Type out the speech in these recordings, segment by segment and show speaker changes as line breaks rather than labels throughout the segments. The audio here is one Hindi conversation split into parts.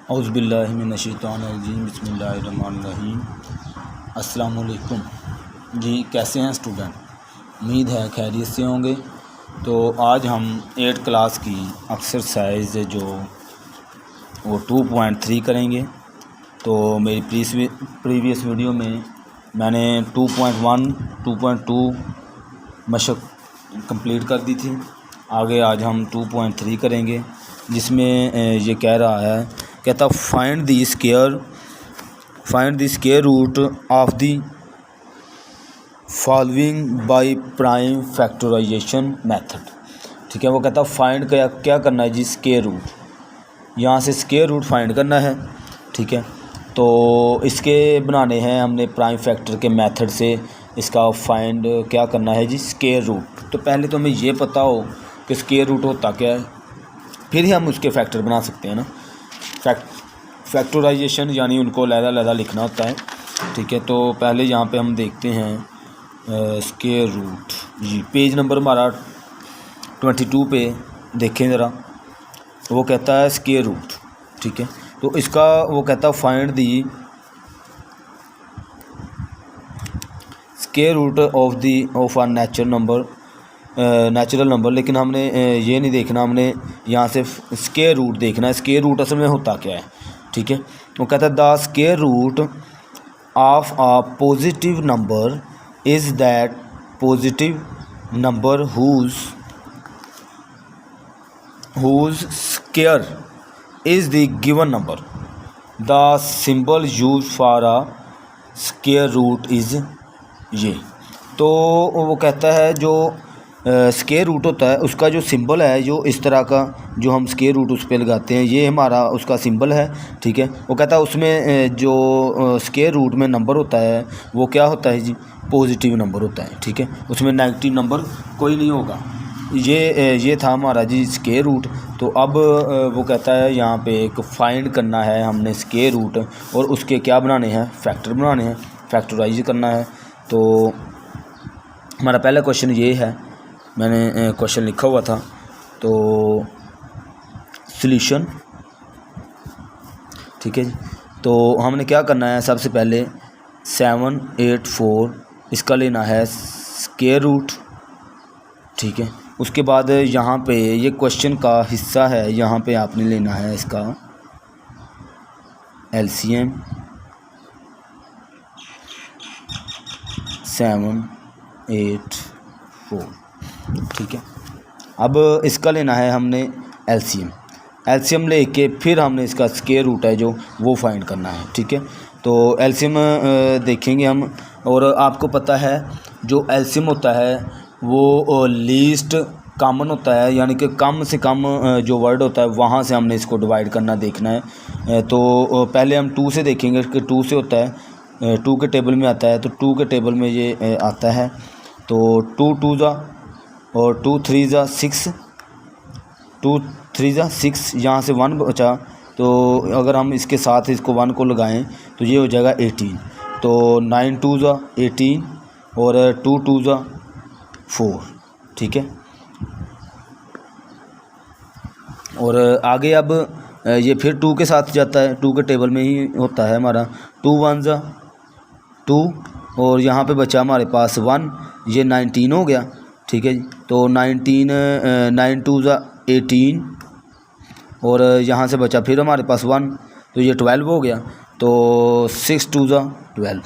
औज़ुबिल्लाहि मिनश्शैतानिर्रजीम बिस्मिल्लाहिर्रहमानिर्रहीम। अस्सलाम वालेकुम जी, कैसे हैं स्टूडेंट? उम्मीद है खैरियत से होंगे। तो आज हम 8 क्लास की एक्सरसाइज जो वो 2.3 करेंगे। तो मेरी प्रीवियस वीडियो में मैंने 2.1 2.2 मशक कंप्लीट कर दी थी। आगे आज हम 2.3 करेंगे, जिसमें ये कह रहा है, कहता find the square root of the following by prime factorization method. ठीक है, वो कहता फाइंड क्या करना है जी, स्क्वायर रूट। यहाँ से स्क्वायर रूट फाइंड करना है। ठीक है, तो इसके बनाने हैं हमने प्राइम फैक्टर के मेथड से। इसका फाइंड क्या करना है जी, स्क्वायर रूट। तो पहले तो हमें ये पता हो कि स्क्वायर रूट होता क्या है, फिर ही हम उसके फैक्टर बना सकते हैं ना। फैक्टराइजेशन यानी उनको अलग-अलग लिखना होता है। ठीक है, तो पहले यहाँ पे हम देखते हैं स्क्वायर रूट जी। पेज नंबर हमारा 22 पे देखें ज़रा। वो कहता है स्क्वायर रूट। ठीक है, तो इसका वो कहता है find the square root of a natural number. लेकिन हमने ये नहीं देखना, हमने यहाँ से स्क्वायर रूट देखना है। स्क्वायर रूट असल में होता क्या है। ठीक है, वो कहता है the square root of a positive number is that positive number whose square is the given number. The symbol use for a square root is ये। तो वो कहता है जो स्क्वायर रूट होता है उसका जो सिंबल है, जो इस तरह का जो हम स्क्वायर रूट उस पर लगाते हैं, ये हमारा उसका सिंबल है। ठीक है, वो कहता है उसमें जो स्क्वायर रूट में नंबर होता है वो क्या होता है जी, पॉजिटिव नंबर होता है। ठीक है, उसमें नेगेटिव नंबर कोई नहीं होगा। ये था हमारा जी स्क्वायर रूट। तो अब वो कहता है यहाँ पे एक फाइंड करना है हमने स्क्वायर रूट, और उसके क्या बनाने हैं, फैक्टर बनाने हैं, फैक्टराइज करना है। तो हमारा पहला क्वेश्चन ये है, मैंने क्वेश्चन लिखा हुआ था। तो सॉल्यूशन, ठीक है जी। तो हमने क्या करना है, सबसे पहले 784 इसका लेना है स्क्वायर रूट। ठीक है, उसके बाद यहाँ पे ये क्वेश्चन का हिस्सा है, यहाँ पे आपने लेना है इसका LCM 784। ठीक है, अब इसका लेना है हमने एलसीएम लेके फिर हमने इसका स्क्वायर रूट है जो वो फाइंड करना है। ठीक है, तो एलसीएम देखेंगे हम। और आपको पता है जो एलसीएम होता है वो लीस्ट कॉमन होता है, यानी कि कम से कम जो वर्ड होता है वहाँ से हमने इसको डिवाइड करना देखना है। तो पहले हम 2 से देखेंगे कि 2 से होता है, 2 के टेबल में आता है। तो 2 के टेबल में ये आता है। तो 2 2 ज़ा और 2 3 ज़ा 6, 2 3 ज़ा 6, यहाँ से 1 बचा। तो अगर हम इसके साथ इसको 1 को लगाएं तो ये हो जाएगा 18। तो 9 2 ज़ा 18 और 2 2 ज़ा 4। ठीक है, और आगे अब ये फिर 2 के साथ जाता है, 2 के टेबल में ही होता है हमारा। 2 1 ज़ा 2 और यहाँ पे बचा हमारे पास 1, ये 19 हो गया। ठीक है जी, तो 19 9 2 ज़ा 18 और यहाँ से बचा फिर हमारे पास 1, तो ये 12 हो गया। तो 6 2 ज़ा 12।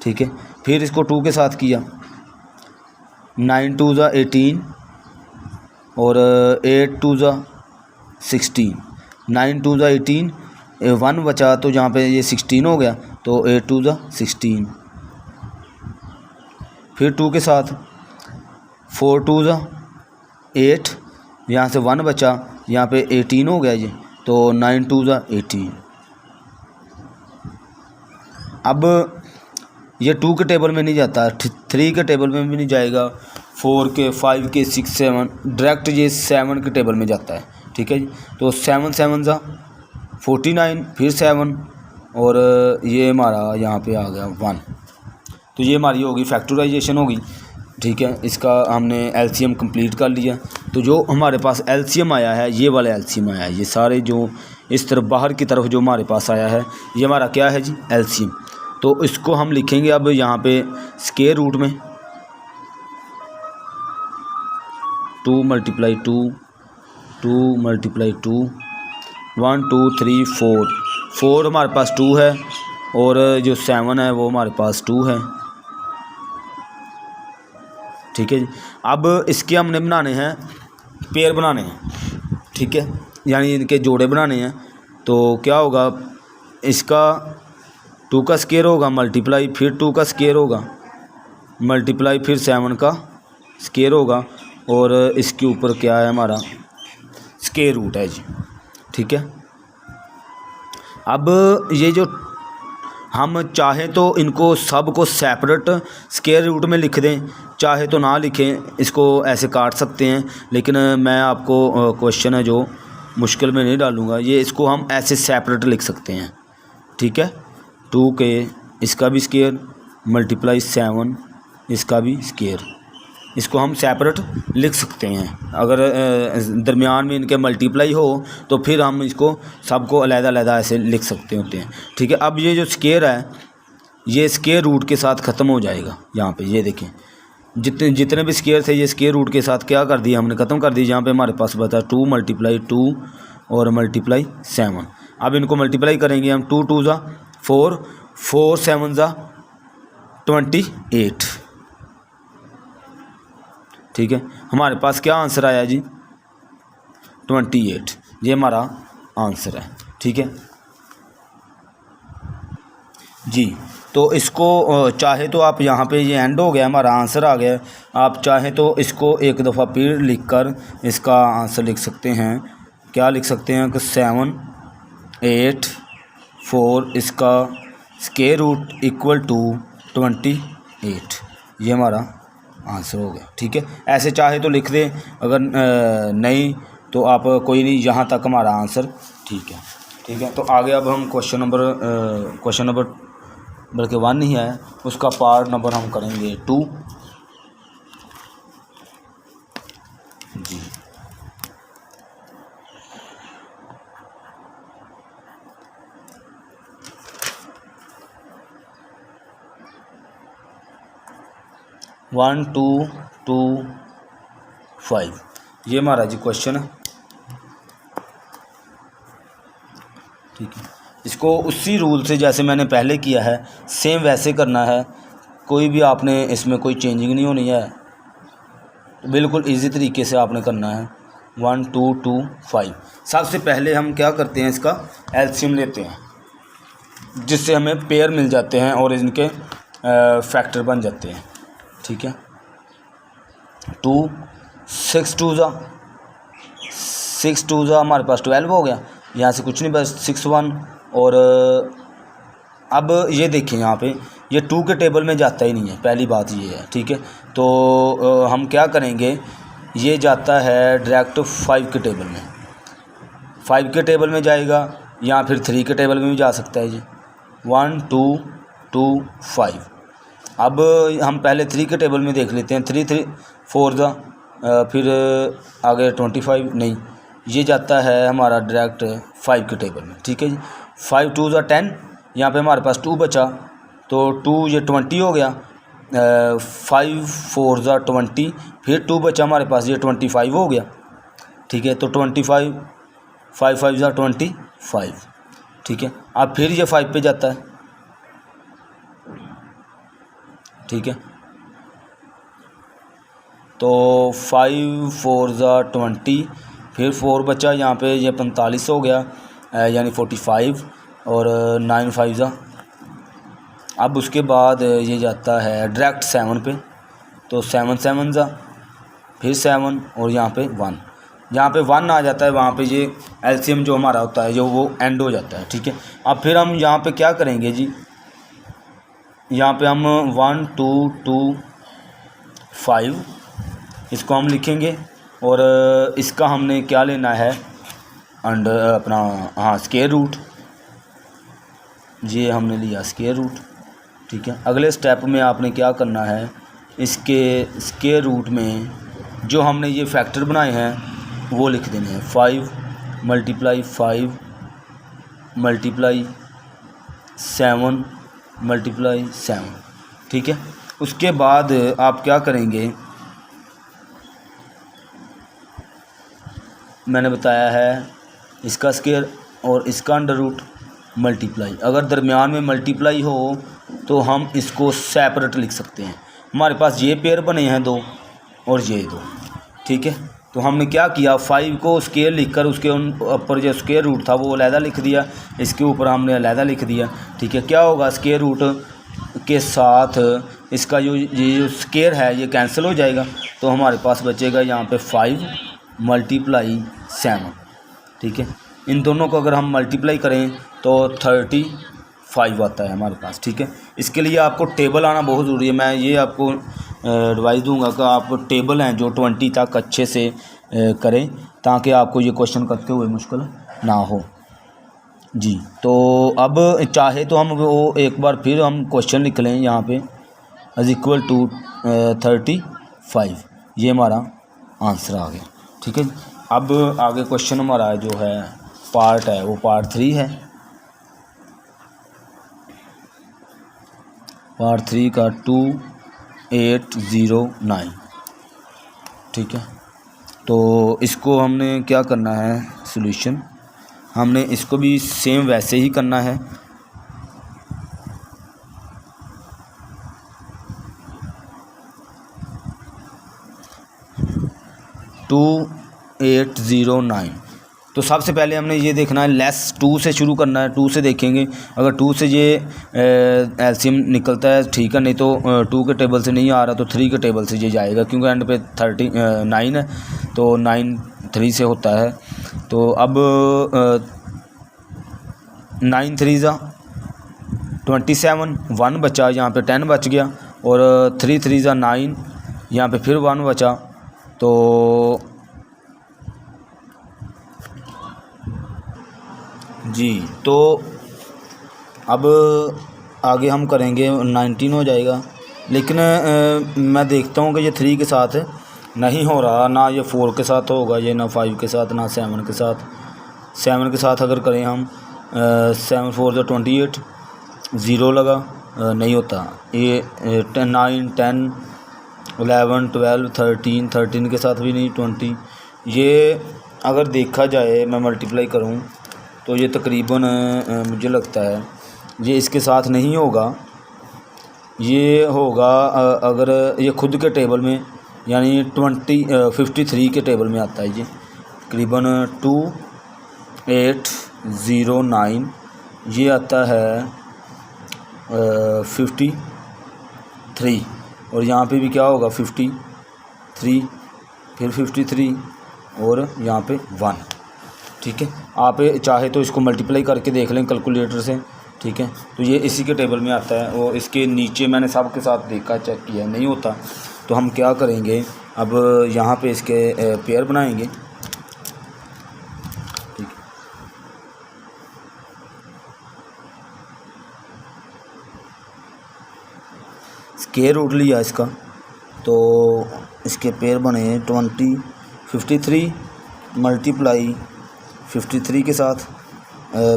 ठीक है, फिर इसको 2 के साथ किया, 9 2 ज़ा 18 और 8 2 ज़ा 16, 9 2 ज़ा 18, 1 बचा तो यहाँ पे ये 16 हो गया। तो 8 2 ज़ा 16, फिर 2 के साथ 4 2 ज़ा 8, यहाँ से 1 बचा, यहाँ पे 18 हो गया ये। तो 9 2 ज़ा 18। अब ये 2 के टेबल में नहीं जाता, 3 के टेबल में भी नहीं जाएगा, 4 के 5 के 6 7, डायरेक्ट ये 7 के टेबल में जाता है। ठीक है जी, तो 7 7 ज़ा 49, फिर 7 और ये हमारा यहाँ पे आ गया 1। तो ये हमारी होगी फैक्टराइजेशन होगी। ठीक है, इसका हमने एलसीएम कंप्लीट कर लिया। तो जो हमारे पास एलसीएम आया है, ये वाला एलसीएम आया है, ये सारे जो इस तरफ बाहर की तरफ जो हमारे पास आया है, ये हमारा क्या है जी, एलसीएम। तो इसको हम लिखेंगे अब यहाँ पे स्क्वायर रूट में 2 × 2, 2 × 2, 1 2 3 4 हमारे पास 2 है, और जो 7 है वो हमारे पास 2 है। ठीक है जी। अब इसके हमने बनाने हैं, पेयर बनाने हैं, ठीक है, यानी इनके जोड़े बनाने हैं। तो क्या होगा, इसका 2 का स्क्वायर होगा मल्टीप्लाई, फिर 2 का स्क्वायर होगा मल्टीप्लाई, फिर 7 का स्क्वायर होगा, और इसके ऊपर क्या है हमारा स्क्वायर रूट है जी। ठीक है। अब ये जो हम चाहें तो इनको सब को सेपरेट स्क्वायर रूट में लिख दें, चाहे तो ना लिखें, इसको ऐसे काट सकते हैं, लेकिन मैं आपको क्वेश्चन है जो मुश्किल में नहीं डालूँगा, ये इसको हम ऐसे सेपरेट लिख सकते हैं। ठीक है, 2 के इसका भी स्क्वायर मल्टीप्लाई 7 इसका भी स्क्वायर, इसको हम सेपरेट लिख सकते हैं। अगर दरमियान में इनके मल्टीप्लाई हो तो फिर हम इसको सबको अलग-अलग ऐसे लिख सकते होते हैं। ठीक है। अब ये जो स्क्वायर है, ये स्क्वायर रूट के साथ ख़त्म हो जाएगा। यहाँ पे ये देखें, जितने भी स्क्वायर थे ये स्क्वायर रूट के साथ क्या कर दिया हमने, ख़त्म कर दिया। यहाँ पे हमारे पास बचा 2 × 2 और मल्टीप्लाई 7। अब इनको मल्टीप्लाई करेंगे हम, 2 2 ज़ा 4, 4 7 ज़ा 28। ठीक है, हमारे पास क्या आंसर आया जी, 28, ये हमारा आंसर है। ठीक है जी। तो इसको चाहे तो आप यहाँ पे, ये एंड हो गया, हमारा आंसर आ गया। आप चाहें तो इसको एक दफ़ा फिर लिखकर इसका आंसर लिख सकते हैं। क्या लिख सकते हैं कि 7 8 4 इसका स्क्वायर रूट इक्वल टू 28, ये हमारा आंसर हो गया। ठीक है, ऐसे चाहे तो लिख दें, अगर नहीं तो आप कोई नहीं, यहाँ तक हमारा आंसर ठीक है। ठीक है, तो आगे अब हम क्वेश्चन नंबर बल्कि 1 नहीं है, उसका पार्ट नंबर हम करेंगे 2 जी। वन 2 2 5 ये हमारा जी क्वेश्चन है। ठीक है, इसको उसी रूल से जैसे मैंने पहले किया है सेम वैसे करना है, कोई भी आपने इसमें कोई चेंजिंग नहीं होनी है, बिल्कुल इजी तरीके से आपने करना है। 1 2 2 5 सबसे पहले हम क्या करते हैं, इसका एलसीएम लेते हैं, जिससे हमें पेयर मिल जाते हैं और इनके फैक्टर बन जाते हैं। ठीक है, 2 6 2 ज़ा हमारे पास 12 हो गया, यहाँ से कुछ नहीं, बस 6 1। और अब ये देखें, यहाँ पे ये 2 के टेबल में जाता ही नहीं है, पहली बात ये है। ठीक है, तो हम क्या करेंगे, ये जाता है डायरेक्ट 5 के टेबल में, 5 के टेबल में जाएगा, या फिर 3 के टेबल में भी जा सकता है जी। 1 2 2 5। अब हम पहले 3 के टेबल में देख लेते हैं, 3 3 4 ज़ा फिर आगे 25 नहीं, ये जाता है हमारा डायरेक्ट 5 के टेबल में। ठीक है जी, 5 2 ज़ा 10, यहाँ पे हमारे पास 2 बचा, तो 2 ये 20 हो गया, 5 4 ज़ा 20, फिर 2 बचा हमारे पास, ये 25 हो गया। ठीक है, तो 25 5 5 ज़ा 25। ठीक है, अब फिर ये 5 पे जाता है। ठीक है, तो 5 4 ज़ा 20, फिर 4 बचा, यहाँ पे ये 45 हो गया, यानी 45, और 9 5 ज़ा। अब उसके बाद ये जाता है डायरेक्ट 7 पे, तो 7 7 ज़ा, फिर 7, और यहाँ पे 1, जहाँ पे 1 आ जाता है वहाँ पे ये एलसीएम जो हमारा होता है जो वो एंड हो जाता है। ठीक है, अब फिर हम यहाँ पे क्या करेंगे जी, यहाँ पे हम 1 2 2 5 इसको हम लिखेंगे, और इसका हमने क्या लेना है, अंडर अपना, हाँ, स्क्वायर रूट, ये हमने लिया स्क्वायर रूट। ठीक है, अगले स्टेप में आपने क्या करना है, इसके स्क्वायर रूट में जो हमने ये फैक्टर बनाए हैं वो लिख देने हैं। 5 × 5 × 7 × 7, ठीक है। उसके बाद आप क्या करेंगे, मैंने बताया है इसका स्क्वायर और इसका अंडर रूट मल्टीप्लाई। अगर दरमियान में मल्टीप्लाई हो तो हम इसको सेपरेट लिख सकते हैं। हमारे पास ये पेयर बने हैं 2 और ये 2, ठीक है। तो हमने क्या किया, 5 को स्क्वायर लिखकर उसके ऊपर जो स्क्वायर रूट था वो अलहदा लिख दिया, इसके ऊपर हमने अलहदा लिख दिया, ठीक है। क्या होगा, स्क्वायर रूट के साथ इसका जो ये जो स्क्वायर है ये कैंसिल हो जाएगा, तो हमारे पास बचेगा यहाँ पे 5 × 7, ठीक है। इन दोनों को अगर हम मल्टीप्लाई करें तो 35 आता है हमारे पास, ठीक है। इसके लिए आपको टेबल आना बहुत ज़रूरी है। मैं ये आपको एडवाइस दूंगा कि आप टेबल हैं जो 20 तक अच्छे से करें, ताकि आपको ये क्वेश्चन करते हुए मुश्किल ना हो जी। तो अब चाहे तो हम वो एक बार फिर हम क्वेश्चन लिख लें यहाँ पे, = 35, ये हमारा आंसर आ गया, ठीक है। अब आगे क्वेश्चन हमारा जो है पार्ट है वो पार्ट 3 है। पार्ट 3 का 2809, ठीक है। तो इसको हमने क्या करना है, सॉल्यूशन हमने इसको भी सेम वैसे ही करना है। टू 809, तो सबसे पहले हमने ये देखना है लेस 2 से शुरू करना है। 2 से देखेंगे, अगर 2 से ये एलसीएम निकलता है ठीक है, नहीं तो 2 के टेबल से नहीं आ रहा तो 3 के टेबल से ये जाएगा, क्योंकि एंड पे 9 है तो 9 3 से होता है। तो अब 9 3 27, 1 बचा, यहाँ पे 10 बच गया, और 3 3 9, यहाँ पे फिर 1 बचा। तो जी, तो अब आगे हम करेंगे 19 हो जाएगा, लेकिन मैं देखता हूँ कि ये 3 के साथ नहीं हो रहा, ना ये 4 के साथ होगा, ये ना 5 के साथ, ना 7 के साथ। 7 के साथ अगर करें हम 7 4 28, 0 लगा, नहीं होता। ये 9 10 11 12 13 के साथ भी नहीं, 20। ये अगर देखा जाए, मैं मल्टीप्लाई करूँ तो ये तकरीबन मुझे लगता है ये इसके साथ नहीं होगा, ये होगा अगर ये खुद के टेबल में, यानी 53 के टेबल में आता है ये तकरीबन 2809, ये आता है 53, और यहाँ पे भी क्या होगा 53, फिर 53 और यहाँ पे 1, ठीक है। आप चाहे तो इसको मल्टीप्लाई करके देख लें कैलकुलेटर से, ठीक है। तो ये इसी के टेबल में आता है, और इसके नीचे मैंने सब के साथ देखा, चेक किया, नहीं होता। तो हम क्या करेंगे, अब यहाँ पे इसके पेयर बनाएंगे, ठीक है। स्क्वायर रूट लिया इसका, तो इसके पेयर बने 53 × 53 के साथ।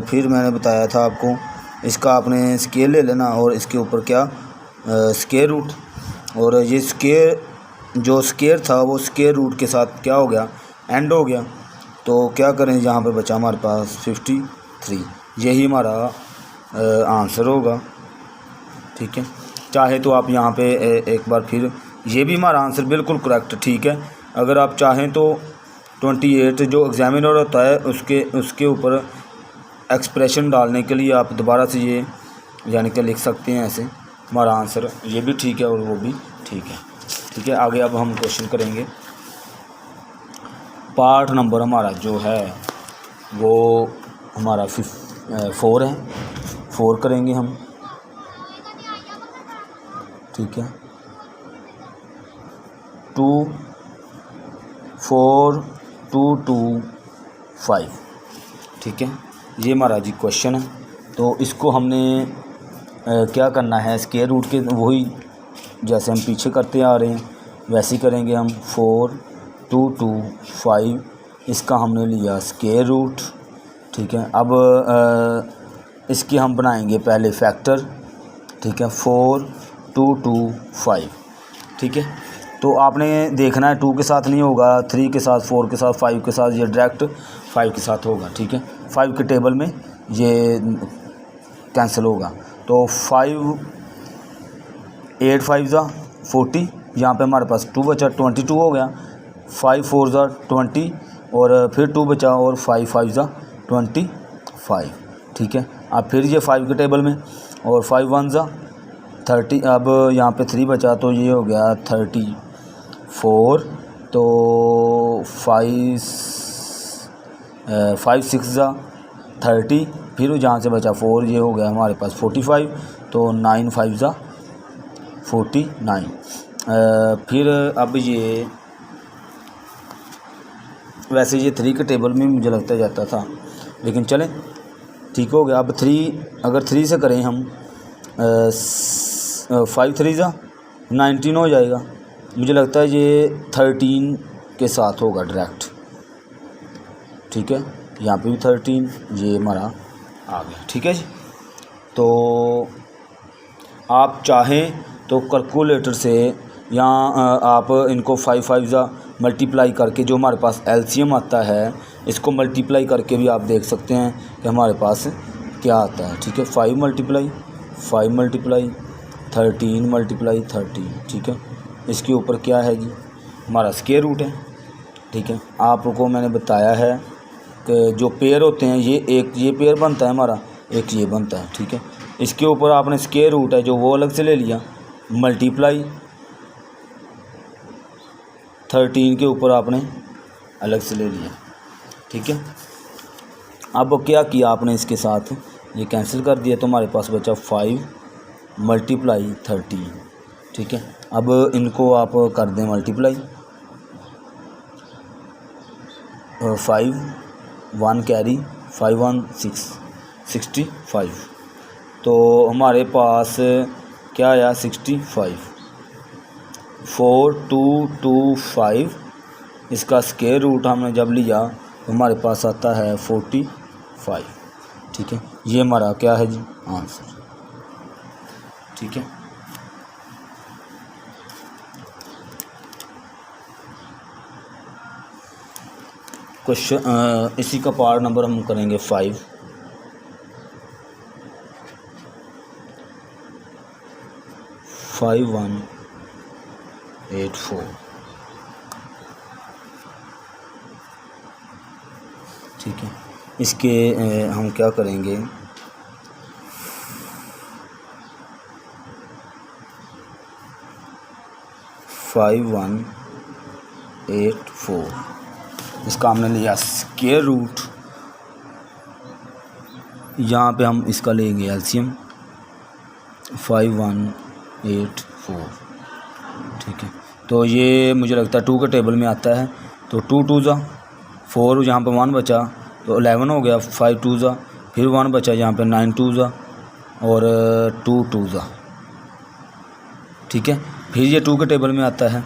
फिर मैंने बताया था आपको, इसका आपने स्क्वायर ले लेना और इसके ऊपर क्या स्क्वायर रूट, और ये जो स्क्वायर था वो स्क्वायर रूट के साथ क्या हो गया, एंड हो गया। तो क्या करें, यहाँ पे बचा हमारे पास 53, यही हमारा आंसर होगा, ठीक है। चाहे तो आप यहाँ पे एक बार फिर, ये भी हमारा आंसर बिल्कुल करेक्ट, ठीक है। अगर आप चाहें तो 28 जो एग्जामिनर होता है उसके ऊपर एक्सप्रेशन डालने के लिए आप दोबारा से ये यानी कि लिख सकते हैं ऐसे, हमारा आंसर ये भी ठीक है और वो भी ठीक है, ठीक है। आगे अब हम क्वेश्चन करेंगे। पार्ट नंबर हमारा जो है वो हमारा 4 है, 4 करेंगे हम, ठीक है। 2 4 2 2 5, ठीक है। ये हमारा जी क्वेश्चन है। तो इसको हमने क्या करना है, स्क्वायर रूट के वही जैसे हम पीछे करते आ रहे हैं वैसे ही करेंगे हम। 4 2 2 5 इसका हमने लिया स्क्वायर रूट, ठीक है। अब इसकी हम बनाएंगे पहले फैक्टर, ठीक है। 4 2 2 5, ठीक है। तो आपने देखना है 2 के साथ नहीं होगा, 3 के साथ, 4 के साथ, 5 के साथ, ये डायरेक्ट 5 के साथ होगा, ठीक है। 5 के टेबल में ये कैंसिल होगा। तो 5 8 5 ज़ा 40, यहाँ पे हमारे पास 2 बचा, 22 हो गया। 5 4 ज़ा 20 और फिर 2 बचा और 5 5 ज़ा 25, ठीक है। अब फिर ये 5 के टेबल में और 5 1 ज़ा 30। अब यहाँ पे 3 बचा तो ये हो गया 34। तो 5 6 ज़ा 30, फिर जहाँ से बचा 4, ये हो गया हमारे पास 45। तो 9 5 ज़ा 49। फिर अब ये वैसे ये 3 के टेबल में मुझे लगता जाता था, लेकिन चलें ठीक हो गया। अब 3 अगर 3 से करें हम 5 3 ज़ा 19 हो जाएगा। मुझे लगता है ये 13 के साथ होगा डायरेक्ट, ठीक है। यहाँ पे भी 13, ये हमारा आ गया, ठीक है जी। तो आप चाहें तो कैलकुलेटर से या आप इनको 5 5 ज़ा मल्टीप्लाई करके जो हमारे पास एलसीएम आता है इसको मल्टीप्लाई करके भी आप देख सकते हैं कि हमारे पास क्या आता है, ठीक है। 5 मल्टीप्लाई 5 मल्टीप्लाई 13 मल्टीप्लाई 13, ठीक है। इसके ऊपर क्या है जी, हमारा स्क्वायर रूट है, ठीक है। आपको मैंने बताया है कि जो पेयर होते हैं ये पेयर बनता है हमारा, एक ये बनता है, ठीक है। इसके ऊपर आपने स्क्वायर रूट है जो वो अलग से ले लिया, मल्टीप्लाई 13 के ऊपर आपने अलग से ले लिया, ठीक है। अब क्या किया आपने, इसके साथ ये कैंसिल कर दिया तो हमारे पास बचा 5 मल्टीप्लाई 13, ठीक है। अब इनको आप कर दें मल्टीप्लाई, 5 1 कैरी 5 1 6 65। तो हमारे पास क्या आया 65। 4 2 2 5 इसका स्क्वायर रूट हमने जब लिया तो हमारे पास आता है 45, ठीक है। ये हमारा क्या है जी आंसर, ठीक है। क्वेश्चन इसी का पार्ट नंबर हम करेंगे 5। 5 1 8 4, ठीक है। इसके हम क्या करेंगे, 5 1 8 4 इसका हमने लिया स्क्वायर रूट। यहाँ पे हम इसका लेंगे एलसीएम 5 1 8 4, ठीक है। तो ये मुझे लगता है 2 के टेबल में आता है। तो 2 2 ज़ा 4, यहाँ पे 1 बचा तो 11 हो गया। 5 2 ज़ा फिर 1 बचा, यहाँ पे 9 2 ज़ा और 2 2 ज़ा, ठीक है। फिर ये 2 के टेबल में आता है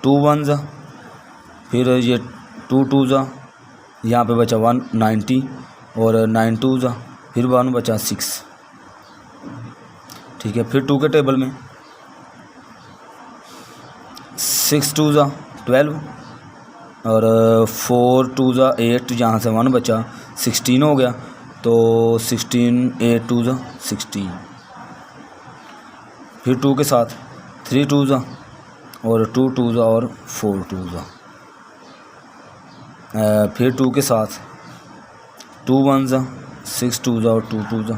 2 1 ज़ा, फिर ये 2 2 ज़ा, यहाँ पे बचा 1 90 और 9 2 ज़ा फिर 1 बचा 6, ठीक है। फिर 2 के टेबल में 6 2 ज़ा 12 और 4 2 ज़ा 8, जहाँ से 1 बचा 16 हो गया। तो 16 8 2 ज़ा 16, फिर 2 के साथ 3 2 ज़ा और 2 2 ज़ा और 4 2 ज़ा, फिर 2 के साथ 2 1 ज़ा 6 2 ज़ा और 2 2 ज़ा,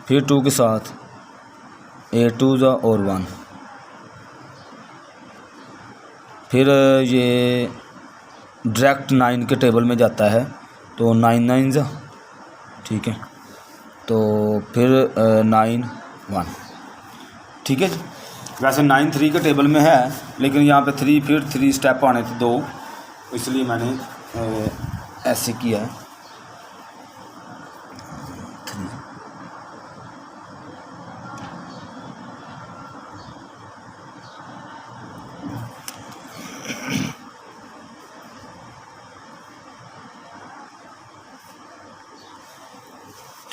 फिर 2 के साथ 8 2 ज़ा और 1, फिर ये डायरेक्ट 9 के टेबल में जाता है तो 9 9 ज़ा, ठीक है। तो फिर 9 1, ठीक है जी। वैसे 9 3 के टेबल में है, लेकिन यहाँ पे 3 फिर 3 स्टेप आने थे 2, इसलिए मैंने ऐसे किया है।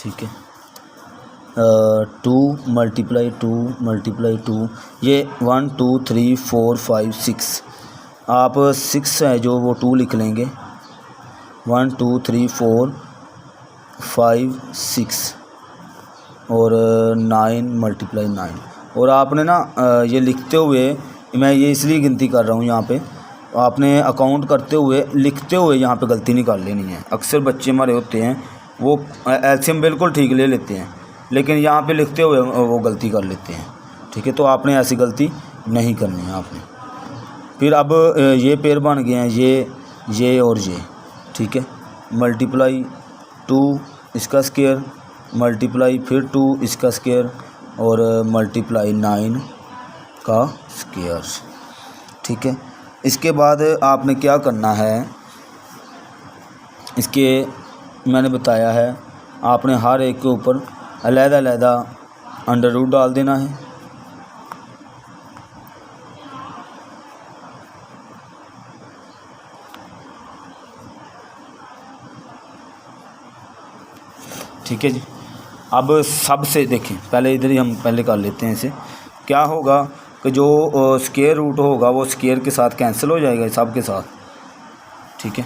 ठीक है। 2 मल्टीप्लाई 2 मल्टीप्लाई 2, ये 1 2 3 4 5 6, आप 6 है जो वो 2 लिख लेंगे। 1 2 3 4 5 6 और 9 मल्टीप्लाई 9। और आपने ना ये लिखते हुए, मैं ये इसलिए गिनती कर रहा हूँ यहाँ पे, आपने अकाउंट करते हुए लिखते हुए यहाँ पे गलती नहीं कर लेनी है। अक्सर बच्चे हमारे होते हैं वो एलसीएम बिल्कुल ठीक ले लेते हैं, लेकिन यहाँ पे लिखते हुए वो गलती कर लेते हैं। ठीक है, तो आपने ऐसी गलती नहीं करनी है आपने। फिर अब ये पेयर बन गए हैं, ये और ये। ठीक है, मल्टीप्लाई 2 इसका स्क्वायर, मल्टीप्लाई फिर 2 इसका स्क्वायर और मल्टीप्लाई 9 का स्क्वायर। ठीक है, इसके बाद आपने क्या करना है, इसके मैंने बताया है, आपने हर एक के ऊपर अलग-अलग अंडर रूट डाल देना है। ठीक है जी। अब सबसे देखें, पहले इधर ही हम पहले कर लेते हैं इसे। क्या होगा कि जो स्क्वायर रूट होगा वो स्क्वायर के साथ कैंसिल हो जाएगा सब के साथ। ठीक है,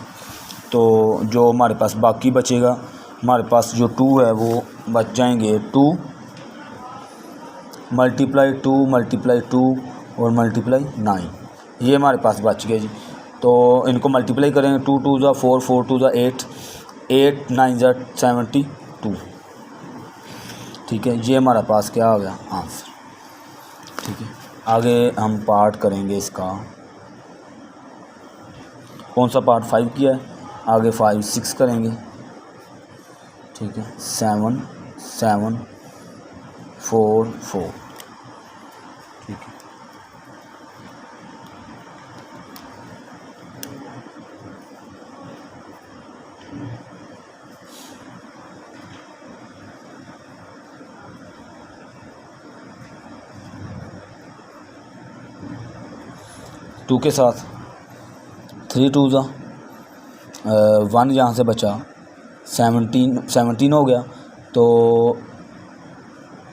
तो जो हमारे पास बाकी बचेगा, हमारे पास जो 2 है वो बच जाएंगे 2 मल्टीप्लाई 2 मल्टीप्लाई 2 और मल्टीप्लाई 9, ये हमारे पास बच गए जी। तो इनको मल्टीप्लाई करेंगे, 2 2 ज़ा 4 4 2 ज़ा 8 8 9 ज़ा 72। ठीक है, ये हमारा पास क्या आ गया, आंसर। ठीक है, आगे हम पार्ट करेंगे इसका। कौन सा पार्ट, 5 किया है, आगे 5 6 करेंगे। ठीक है, 7 7 4 4। ठीक है, टू के साथ 3 2 ज़ा 1 यहाँ से बचा, 17 हो गया, तो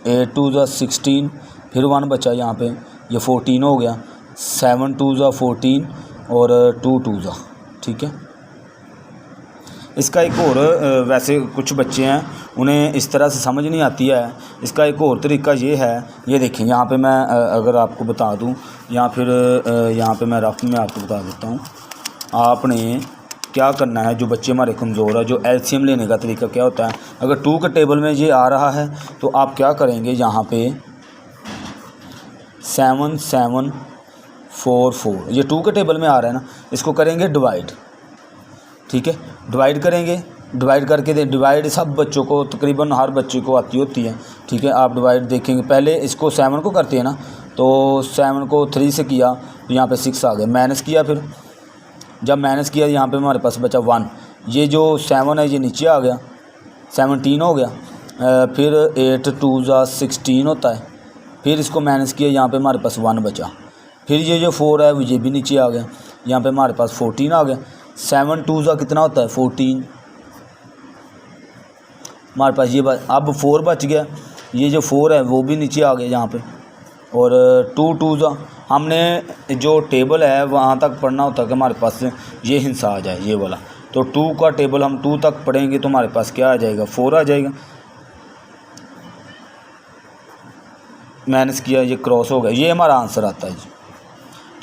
8 2 ज़ा 16, फिर 1 बचा यहाँ पे, ये 14 हो गया। 7 2 ज़ा 14 और 2 2 ज़ा। ठीक है, इसका एक और, वैसे कुछ बच्चे हैं उन्हें इस तरह से समझ नहीं आती है, इसका एक और तरीका ये है, ये देखें यहाँ पे मैं अगर आपको बता दूँ, या फिर यहाँ पे मैं रफ में आपको बता देता हूँ। आपने क्या करना है, जो बच्चे हमारे कमज़ोर है, जो एलसीएम लेने का तरीका क्या होता है, अगर 2 के टेबल में ये आ रहा है तो आप क्या करेंगे, यहाँ पे 7 7 4 4, ये 2 के टेबल में आ रहा है ना, इसको करेंगे डिवाइड। ठीक है, डिवाइड करेंगे, डिवाइड करके दे, डिवाइड सब बच्चों को, तकरीबन हर बच्चे को आती होती है। ठीक है, आप डिवाइड देखेंगे, पहले इसको 7 को करते हैं ना, तो 7 को 3 से किया तो यहाँ पे 6 आ गया, माइनस किया, फिर जब माइनस किया यहाँ पे हमारे पास बचा 1, ये जो 7 है ये नीचे आ गया, 17 हो गया। फिर 8 2 ज़ा 16 होता है, फिर इसको माइनस किया, यहाँ पे हमारे पास 1 बचा। फिर ये जो 4 है ये भी नीचे आ गया, यहाँ पे हमारे पास 14 आ गया। 7 2 ज़ा कितना होता है, 14, हमारे पास ये अब 4 बच गया, ये जो 4 है वो भी नीचे आ गया यहाँ पे। और 2 2 ज़ा, हमने जो टेबल है वहाँ तक पढ़ना होता है कि हमारे पास ये हिस्सा आ जाए, ये वाला। तो 2 का टेबल हम 2 तक पढ़ेंगे तो हमारे पास क्या आ जाएगा, 4 आ जाएगा। माइनस किया, ये क्रॉस हो गया, ये हमारा आंसर आता है जी।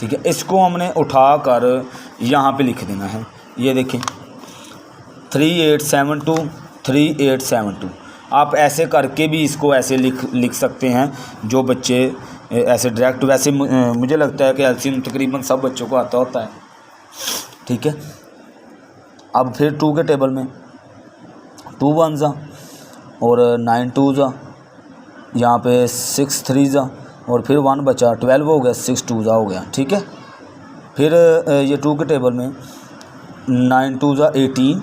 ठीक है, इसको हमने उठा कर यहाँ पे लिख देना है। ये देखें 3872 3872। आप ऐसे करके भी इसको ऐसे लिख सकते हैं, जो बच्चे ऐसे डायरेक्ट, वैसे मुझे लगता है कि एलसीएम तकरीबन सब बच्चों को आता होता है। ठीक है, अब फिर 2 के टेबल में 2 1 ज़ा और 9 2 ज़ा, यहाँ पे 6 3 ज़ा और फिर 1 बचा, 12 हो गया, 6 2 ज़ा हो गया। ठीक है, फिर ये 2 के टेबल में 9 2 ज़ा 18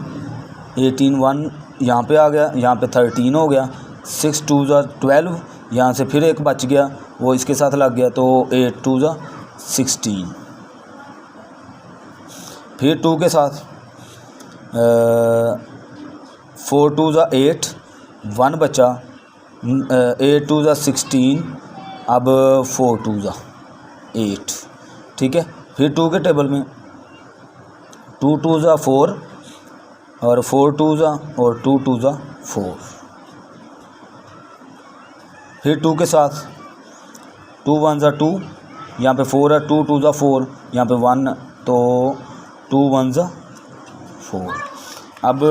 18 1 यहाँ पे आ गया, यहाँ पे 13 हो गया। 6 2 ज़ा 12, यहाँ से फिर एक बच गया, वो इसके साथ लग गया, तो 8 2 ज़ा 16। फिर 2 के साथ 4 2 ज़ा 8, 1 बचा, 8 2 ज़ा 16, अब 4 2 ज़ा 8, ठीक है। फिर 2 के टेबल में 2 2 ज़ा 4 और 4 2 ज़ा और 2 2 ज़ा 4, फिर 2 के साथ 2 1 ज़ा 2, यहाँ पे 4 है, 2 2 ज़ा 4, यहाँ पे 1, तो 2 1 ज़ा 4। अब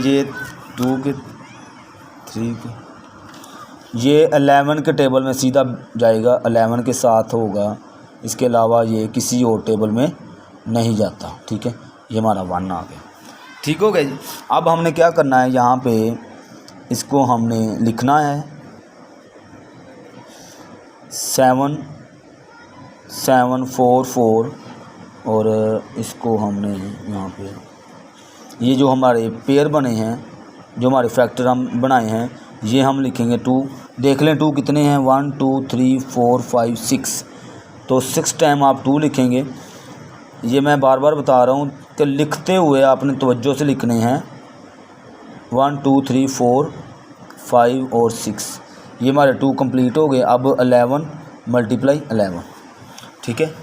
ये 2 के 3 के ये 11 के टेबल में सीधा जाएगा, 11 के साथ होगा, इसके अलावा ये किसी और टेबल में नहीं जाता, ठीक है। ये हमारा 1 आ गया, ठीक हो गया जी। अब हमने क्या करना है, यहाँ पे इसको हमने लिखना है 7 7 4 4, और इसको हमने यहाँ पे ये जो हमारे पेयर बने हैं, जो हमारे फैक्टर हम बनाए हैं, ये हम लिखेंगे 2। देख लें 2 कितने हैं, 1 2 3 4 5 6, तो 6 टाइम आप 2 लिखेंगे। ये मैं बार बार बता रहा हूँ कि लिखते हुए आपने तवज्जो से लिखने हैं, 1 2 3 4 5 और 6, ये हमारे 2 कंप्लीट हो गए। अब 11 मल्टीप्लाई 11, ठीक है।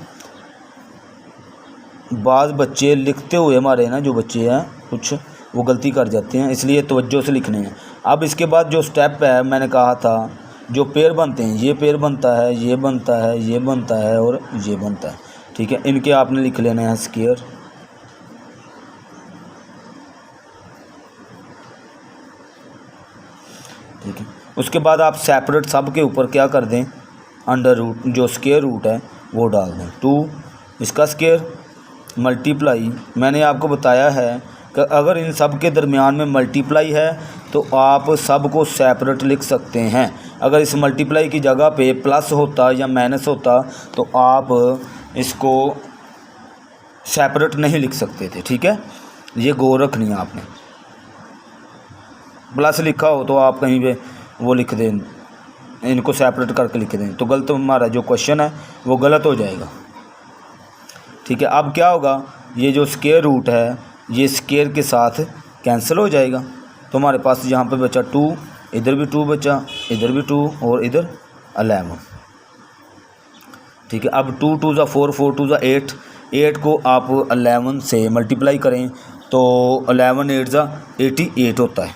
बाज़ बच्चे लिखते हुए हमारे ना, जो बच्चे हैं कुछ वो गलती कर जाते हैं, इसलिए तवज्जो से लिखने हैं। अब इसके बाद जो स्टेप है, मैंने कहा था जो पेयर बनते हैं, ये पेयर बनता है, ये बनता है, ये बनता है और ये बनता है, ठीक है। इनके आपने लिख लेने हैं स्क्वायर, ठीक है। उसके बाद आप सेपरेट सब के ऊपर क्या कर दें, अंडर रूट जो स्क्वायर रूट है वो डाल दें। 2 इसका स्क्वायर मल्टीप्लाई, मैंने आपको बताया है कि अगर इन सब के दरमियान में मल्टीप्लाई है तो आप सब को सेपरेट लिख सकते हैं। अगर इस मल्टीप्लाई की जगह पे प्लस होता या माइनस होता तो आप इसको सेपरेट नहीं लिख सकते थे, ठीक है। ये गौर रखनी है आपने। प्लस लिखा हो तो आप कहीं पे वो लिख दें, इनको सेपरेट करके लिख दें, तो गलत हमारा जो क्वेश्चन है वो गलत हो जाएगा, ठीक है। अब क्या होगा, ये जो स्क्वायर रूट है ये स्क्वायर के साथ कैंसिल हो जाएगा, तो हमारे पास यहाँ पे बचा 2, इधर भी 2 बचा, इधर भी 2 और इधर 11, ठीक है। अब 2 2 ज़ा 4 4 2 ज़ा 8, 8 को आप 11 से मल्टीप्लाई करें तो 11 8 ज़ा 88 होता है,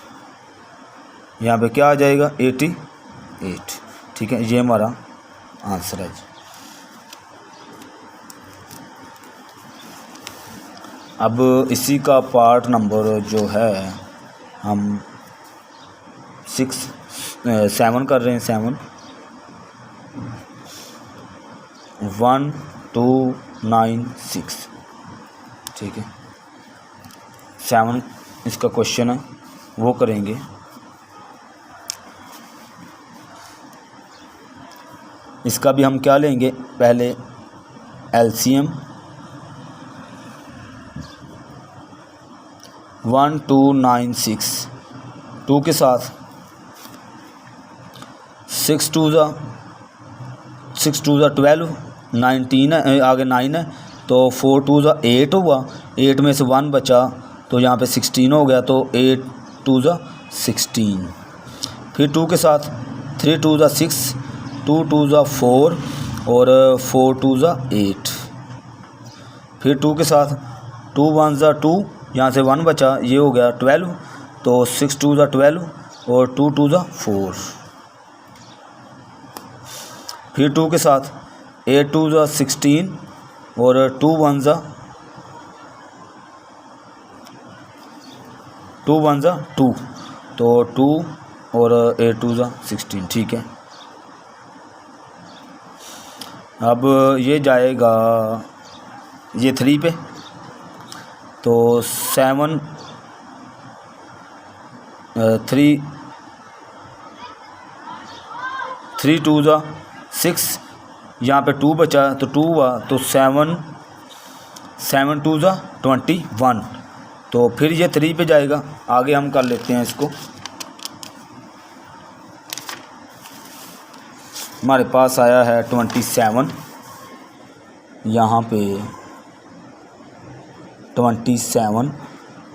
यहाँ पे क्या आ जाएगा 88, ठीक है। ये हमारा आंसर है जी। अब इसी का पार्ट नंबर जो है हम 7 कर रहे हैं, 7 1 2 9 6, ठीक है। 7 इसका क्वेश्चन है वो करेंगे। इसका भी हम क्या लेंगे, पहले एलसीएम 1 2 9 6, 2 के साथ 6 2 ज़ा 12, 19 है, आगे 9 है, तो 4 2 ज़ा 8 हुआ, 8 में से 1 बचा तो यहाँ पे 16 हो गया, तो 8 2 ज़ा 16। फिर 2 के साथ 3 2 ज़ा 6, 2 2 ज़ा 4 और 4 2 ज़ा 8। फिर 2 के साथ 2 1 ज़ा 2, यहाँ से 1 बचा, ये हो गया 12, तो 6 2 ज़ा 12 और 2 2 ज़ा 4। फिर 2 के साथ 8 2 ज़ा 16 और 2 1 ज़ा 2, तो 2 और 8 2 ज़ा 16, ठीक है। अब ये जाएगा ये 3 पे, तो 7 3 2 ज़ा 6, यहाँ पे 2 बचा तो 2 हुआ, तो 7 2 ज़ा 21, तो फिर ये 3 पे जाएगा। आगे हम कर लेते हैं इसको। हमारे पास आया है 27, यहाँ पे 27,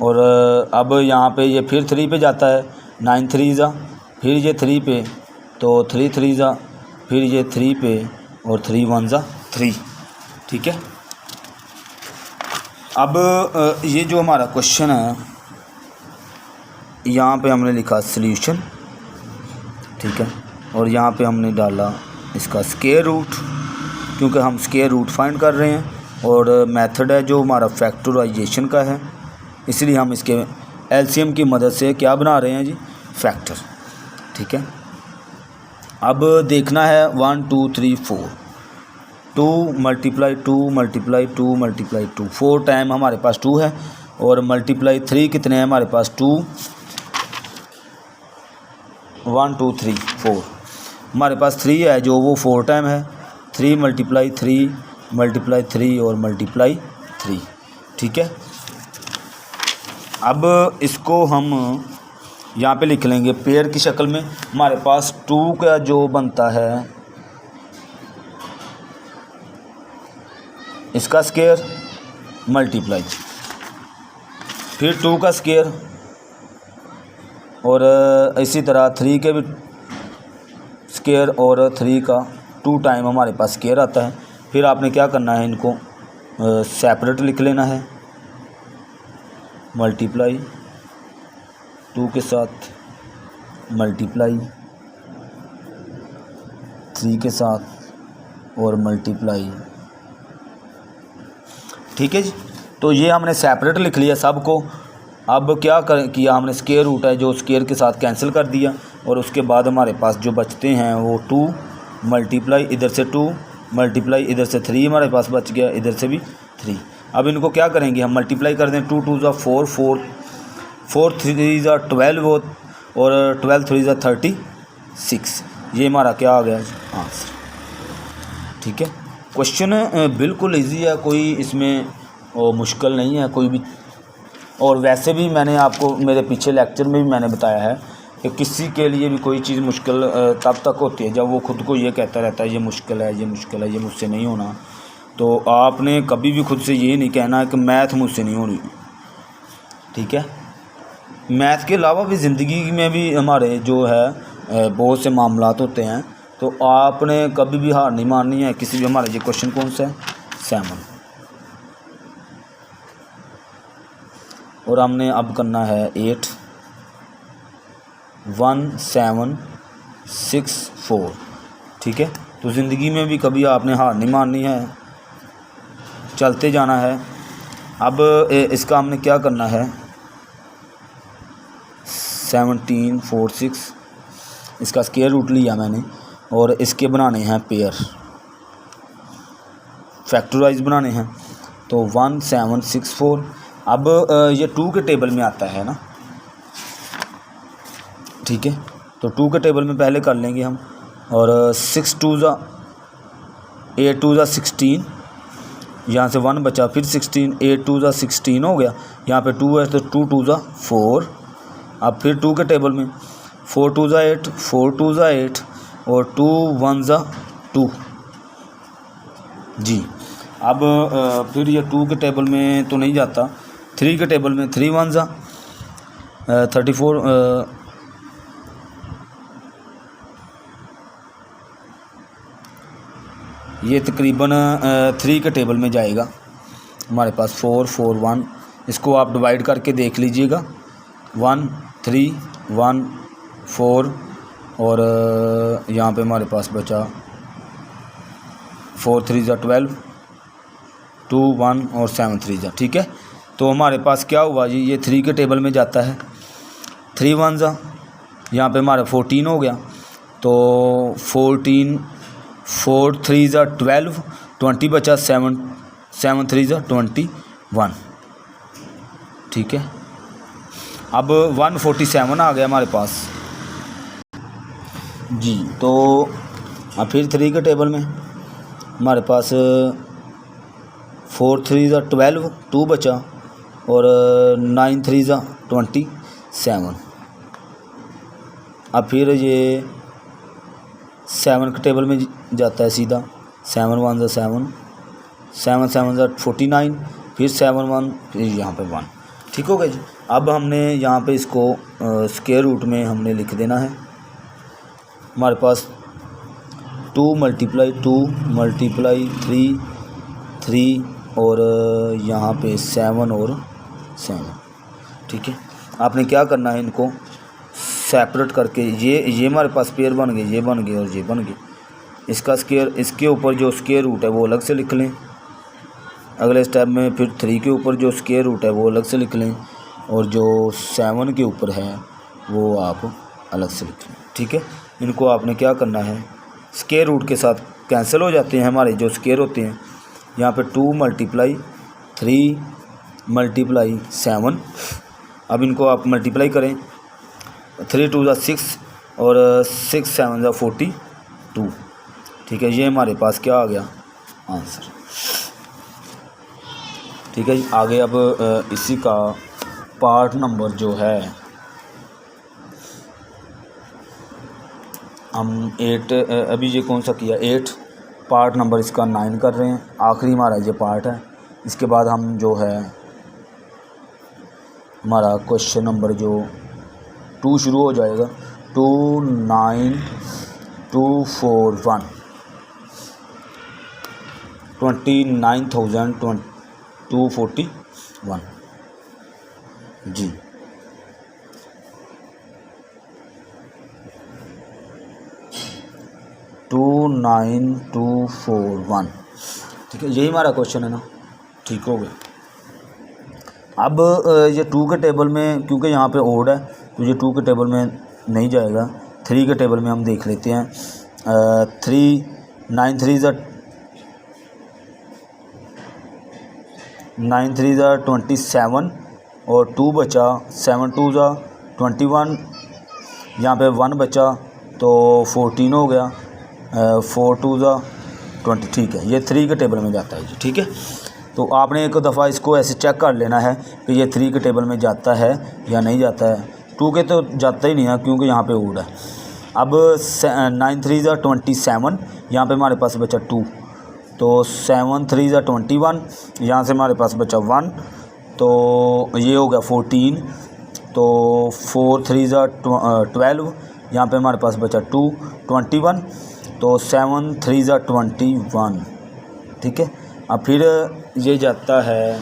और अब यहाँ पे ये फिर 3 पे जाता है, 9 3 ज़ा फिर ये 3 पे, तो 3 3 ज़ा, फिर ये 3 पे और 3 1 ज़ा 3। ठीक है। अब ये जो हमारा क्वेश्चन है यहाँ पे हमने लिखा सॉल्यूशन। ठीक है। और यहाँ पे हमने डाला इसका स्क्वायर रूट, क्योंकि हम स्क्वायर रूट फाइंड कर रहे हैं और मेथड है जो हमारा फैक्टराइजेशन का है, इसलिए हम इसके एलसीएम की मदद से क्या बना रहे हैं जी, फैक्टर। ठीक है। अब देखना है 1 2 3 4, 2 मल्टीप्लाई 2 मल्टीप्लाई 2 मल्टीप्लाई 2, 4 टाइम हमारे पास 2 है और मल्टीप्लाई 3 कितने हैं हमारे पास 2, 1 2 3 4, हमारे पास 3 है जो वो 4 टाइम है, 3 मल्टीप्लाई 3 मल्टीप्लाई 3 और मल्टीप्लाई 3। ठीक है। अब इसको हम यहाँ पे लिख लेंगे पेयर की शक्ल में। हमारे पास 2 का जो बनता है इसका स्क्वायर मल्टीप्लाई, फिर 2 का स्क्वायर और इसी तरह 3 के भी स्क्वायर और 3 का 2 टाइम हमारे पास स्क्वायर आता है। फिर आपने क्या करना है, इनको सेपरेट लिख लेना है, मल्टीप्लाई 2 के साथ मल्टीप्लाई 3 के साथ और मल्टीप्लाई। ठीक है जी। तो ये हमने सेपरेट लिख लिया सबको। अब क्या किया हमने, स्क्वायर रूट है जो स्क्वायर के साथ कैंसिल कर दिया और उसके बाद हमारे पास जो बचते हैं वो 2 मल्टीप्लाई इधर से 2 मल्टीप्लाई इधर से 3 हमारे पास बच गया, इधर से भी 3। अब इनको क्या करेंगे हम, मल्टीप्लाई कर दें, 2 2 ज़ा 4 4 3 ज़ा 12 और 12 3 ज़ा 36। ये हमारा क्या आ गया आंसर। ठीक है। क्वेश्चन बिल्कुल इजी है, कोई इसमें मुश्किल नहीं है कोई भी। और वैसे भी मैंने आपको मेरे पीछे लेक्चर में भी मैंने बताया है कि किसी के लिए भी कोई चीज़ मुश्किल तब तक होती है जब वो खुद को ये कहता रहता है ये मुश्किल है, ये मुश्किल है, ये मुझसे नहीं होना। तो आपने कभी भी खुद से ये नहीं कहना कि मैथ मुझसे नहीं होनी। ठीक है। मैथ के अलावा भी ज़िंदगी में भी हमारे जो है बहुत से मामलात होते हैं, तो आपने कभी भी हार नहीं माननी है किसी भी। हमारा ये क्वेश्चन कौन सा है, 7। और हमने अब करना है 8 1 7 6 4। ठीक है। तो ज़िंदगी में भी कभी आपने हार नहीं माननी है, चलते जाना है। अब इसका हमने क्या करना है, 17 4 6, इसका स्क्वायर रूट लिया मैंने और इसके बनाने हैं पेयर, फैक्टराइज बनाने हैं। तो 1 7 6 4। अब ये 2 के टेबल में आता है ना। ठीक है। तो 2 के टेबल में पहले कर लेंगे हम। और 6 2 ज़ा 8 2 ज़ा 16, यहाँ से 1 बचा, फिर 16, 8 2 ज़ा 16 हो गया, यहाँ पे 2 है तो 2 2 ज़ा 4। अब फिर 2 के टेबल में 4 2 ज़ा 8 4 2 ज़ा 8 और 2 1 ज़ा 2 जी। अब फिर ये 2 के टेबल में तो नहीं जाता, 3 के टेबल में 3 1 ज़ा 34, ये तकरीबन 3 के टेबल में जाएगा हमारे पास 4 4 1। इसको आप डिवाइड करके देख लीजिएगा, 1 3 1 4 और यहाँ पे हमारे पास बचा 4 3 ज़ा 12 2 1 और 7 3 ज़ा। ठीक है। तो हमारे पास क्या हुआ जी, ये 3 के टेबल में जाता है, 3 1 ज़ा, यहाँ पे हमारा 14 हो गया, तो 14 4 3 ज़ा 12 20 बचा, 7 7 3 ज़ा 21। ठीक है। अब 147 आ गया हमारे पास जी। तो अब फिर 3 के टेबल में हमारे पास 4 3 ज़ा 12 2 बचा और 9 3 ज़ा 27। अब फिर ये 7 के टेबल में जाता है सीधा, 7 1 ज़ा 7 7 7 ज़ा 49, फिर 7 1, फिर यहाँ पे 1। ठीक हो गया जी। अब हमने यहाँ पे इसको स्क्वायर रूट में हमने लिख देना है हमारे पास 2 मल्टीप्लाई 2 मल्टीप्लाई 3 3 और यहाँ पे 7 और 7। ठीक है, आपने क्या करना है, इनको सेपरेट करके ये हमारे पास पेयर बन गए, ये बन गए और ये बन गए। इसका स्केयर, इसके ऊपर जो स्केयर रूट है वो अलग से लिख लें। अगले स्टेप में फिर 3 के ऊपर जो स्केयर रूट है वो अलग से लिख लें, और जो 7 के ऊपर है वो आप अलग से लिख लें। ठीक है, इनको आपने क्या करना है, स्केयर रूट के साथ कैंसिल हो जाते हैं हमारे जो स्केयर होते हैं। यहाँ पे 2 मल्टीप्लाई 3 मल्टीप्लाई 7। अब इनको आप मल्टीप्लाई करें, 3 2 6 और 6 7 42। ठीक है, ये हमारे पास क्या आ गया, आंसर। ठीक है, आगे अब इसी का पार्ट नंबर जो है हम 8, अभी ये कौन सा किया 8, पार्ट नंबर इसका 9 कर रहे हैं। आखिरी हमारा ये पार्ट है। इसके बाद हम जो है हमारा क्वेश्चन नंबर जो 2 शुरू हो जाएगा। 2 9 2 4 1 29,241 जी। टू 9241। ठीक है, यही हमारा क्वेश्चन है ना। ठीक हो गया। अब ये 2 के टेबल में, क्योंकि यहाँ पे ओड है तो ये 2 के टेबल में नहीं जाएगा। 3 के टेबल में हम देख लेते हैं। 3 9 3 27 और 2 बचा, 7 2 21, यहाँ पे 1 बचा तो 14 हो गया, 4 2 20। ठीक है, ये 3 के टेबल में जाता है जी। ठीक है, तो आपने एक दफ़ा इसको ऐसे चेक कर लेना है कि ये 3 के टेबल में जाता है या नहीं जाता है। 2 के तो जाता ही नहीं है क्योंकि यहाँ पे ओड है। अब 9 3 27, यहाँ पे हमारे पास बचा 2, तो 7 3 21, यहाँ से हमारे पास बचा 1, तो ये हो गया 14, तो 4 3 12, यहाँ पे हमारे पास बचा 2 21, तो 7 3 21। ठीक है, अब फिर ये जाता है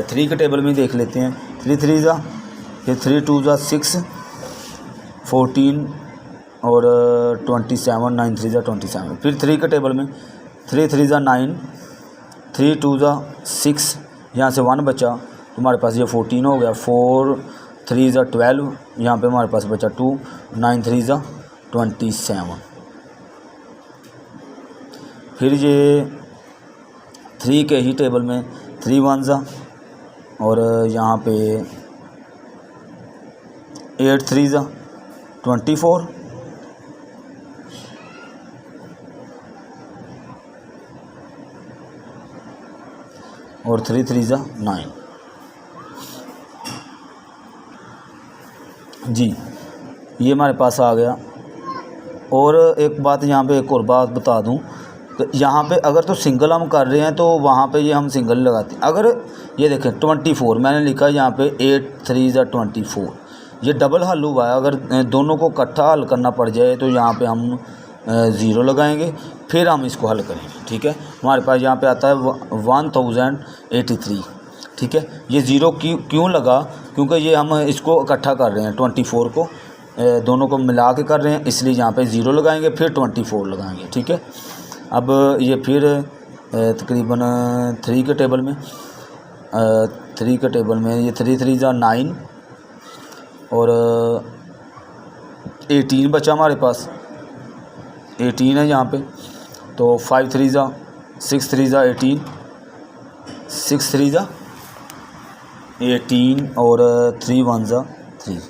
3 के टेबल में देख लेते हैं। 3 3 फिर 3 2 6 14 और 27, 9 3 27। फिर 3 के टेबल में 3 3 9, 3 2 6, यहाँ से 1 बचा तो हमारे पास ये 14 हो गया। 4 3 12, यहाँ पे हमारे पास बचा 2, 9 3 27। फिर ये 3 के ही टेबल में 3 1 और यहाँ पे 8 3 24 और 3 3 9 जी, ये हमारे पास आ गया। और एक बात यहाँ पे, एक और बात बता दूँ, तो यहाँ पे अगर तो सिंगल हम कर रहे हैं तो वहाँ पे ये हम सिंगल लगाते हैं। अगर ये देखें 24 मैंने लिखा है यहाँ पे 8 3 24, ये डबल हल हुआ है। अगर दोनों को इकट्ठा हल करना पड़ जाए तो यहाँ पे हम 0 लगाएंगे, फिर हम इसको हल करेंगे। ठीक है, हमारे पास यहाँ पे आता है 1083। ठीक है, ये 0 क्यों लगा, क्योंकि ये हम इसको इकट्ठा कर रहे हैं, 24 को दोनों को मिला के कर रहे हैं, इसलिए यहाँ पे 0 लगाएंगे फिर 24 लगाएंगे। ठीक है, अब ये फिर तकरीबन 3 के टेबल में 3 के टेबल में ये 3 3 9 और 18 बचा हमारे पास, 18 है यहाँ पे, तो 5 3 6 3 18, 6 3 18 और 3 1 3।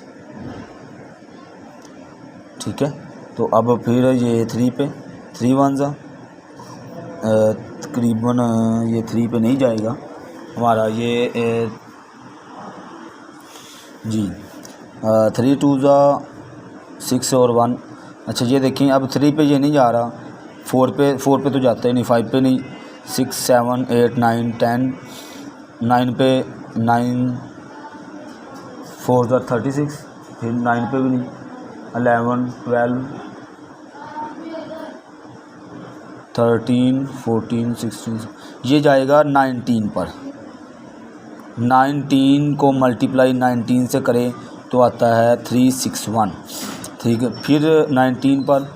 ठीक है, तो अब फिर ये 3 पे 3 1 तकरीबन ये 3 पे नहीं जाएगा हमारा ये जी। 3 2 6 और 1। अच्छा ये देखिए, अब 3 पे ये नहीं जा रहा, 4 पे तो जाता ही नहीं, 5 पे नहीं, 6 7 8 9 10, 9 पे 9 4 36, फिर 9 पे भी नहीं, 11 12 13, 14, 16, ये जाएगा 19 पर। 19 को मल्टीप्लाई 19 से करें तो आता है 361, ठीक है। फिर 19 पर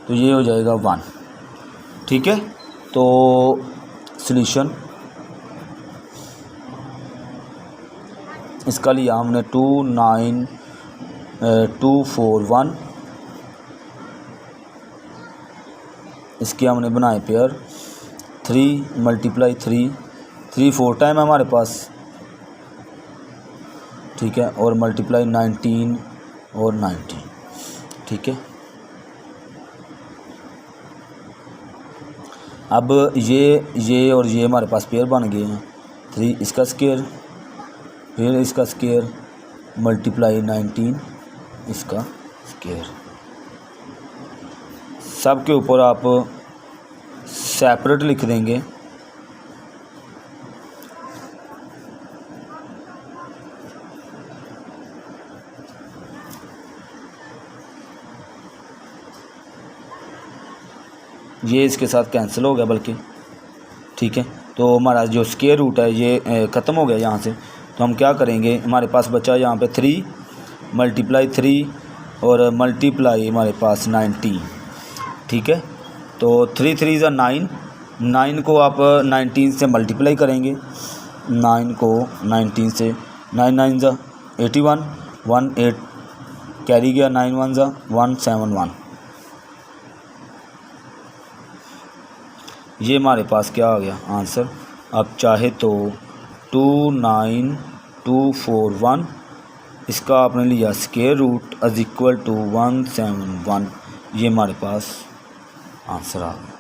तो ये हो जाएगा 1, ठीक है। तो सॉल्यूशन इसका लिया हमने 2, 9, 2, 4, 1, इसके हमने बनाए पेयर 3 मल्टीप्लाई 3, 3 4 टाइम हमारे पास, ठीक है। और मल्टीप्लाई 19 और 19, ठीक है। अब ये और ये हमारे पास पेयर बन गए हैं। 3 इसका स्क्वायर, फिर इसका स्क्वायर मल्टीप्लाई 19 इसका स्क्वायर। सब के ऊपर आप सेपरेट लिख देंगे। ये इसके साथ कैंसिल हो गया बल्कि, ठीक है। तो हमारा जो स्क्वायर रूट है ये ख़त्म हो गया यहाँ से। तो हम क्या करेंगे, हमारे पास बचा यहाँ पे 3 मल्टीप्लाई 3 और मल्टीप्लाई हमारे पास 19, ठीक है। तो 3 3 ज़ा 9, 9 को आप 19 से मल्टीप्लाई करेंगे, 9 को 19 से, 9 9 ज़ा 81, 1 8 कैरी गया, 9 1 ज़ा 171। ये हमारे पास क्या आ गया आंसर। अब चाहे तो 2 9 2 4 1, इसका आपने लिया square root is equal to 171, ये हमारे पास आंसर आ गया।